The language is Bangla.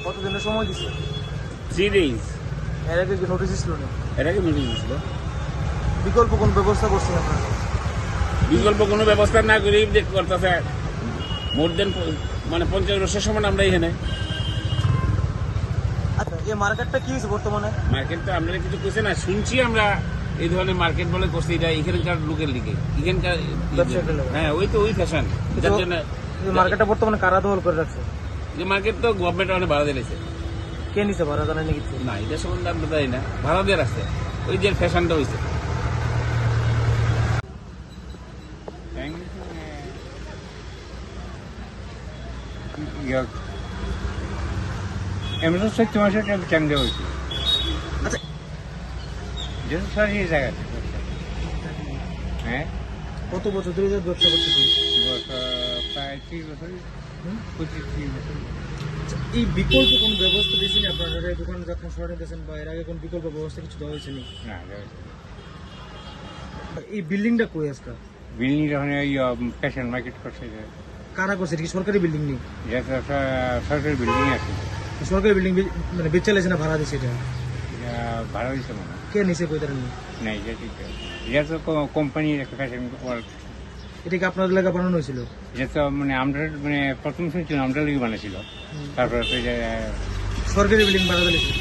কতদিনের সময় দিচ্ছে? 3 days। এর আগে কি নোটিশ ছিল না? এর আগে নোটিশ দিয়েছিল। বিকল্প কোন ব্যবস্থা করছেন আপনারা? বিকল্প কোনো ব্যবস্থা না করে করতেছে মোর দেন মানে 50 বছর সময় আমরা এখানে আচ্ছা, এই মার্কেটটা কি হয়েছে বর্তমানে? মার্কেট তো আমরা কিছু করছে না, শুনছি আমরা এই ধরনের মার্কেট বলে করছি, এটা এখানকার লোকের লিগে এখানকার ব্যবসায়ীদের লিগে। হ্যাঁ ওই তো ওই ফ্যাশন যার জন্য এই মার্কেটটা বর্তমানে কারা দখল করে রাখছে? যে মার্কেট তো গভর্নমেন্ট অনেক ভাড়া দিয়েছে। কে নিছে ভাড়া জানেন নাকি? না এটা সম্বন্ধে আমরা জানি না, ভাড়া দিয়ে রাখছে ওই যে ফ্যাশনটা হয়েছে। এমন সত্যি মাসের চাঙ্গা হয়েছে আচ্ছা, যেহেতু সরকারি জায়গা হ্যাঁ কত বছর ধরে ব্যবসা করতেছেন? প্রায় 30 বছর 25-30 বছর। আচ্ছা, এই বিকল্প কোন ব্যবস্থা দিয়েছেন আপনারা এই দোকান যখন সরাতে দিয়েছেন বা এর আগে কোন বিকল্প ব্যবস্থা কিছু দেওয়া হয়েছে নি? না এই বিল্ডিংটা কই আজকে? বিল্ডিং যখন ওই ফ্যাশন মার্কেট করছে কারা করছে? এটা কি সরকারি বিল্ডিং নেই? যেটা সরকারি বিল্ডিং আছে সরকারি বিল্ডিং মানে বেচে লাইছে না ভাড়া দিছে? এটা এটা ভাড়া দিচ্ছে মনে হয়। কে নিছে কই তারা? না এটা ঠিক আছে। এটা তো কোম্পানির একটা ফ্যাশন ওয়ার্ক। এটা কি আপনাদের এলাকা বানানো হয়েছিল? এটা তো মানে আমরা মানে প্রথম শুনছিলাম আমরা লিগে বানিয়েছিল, তারপরে তো যে সরকারি বিল্ডিং ভাড়া দিয়েছে?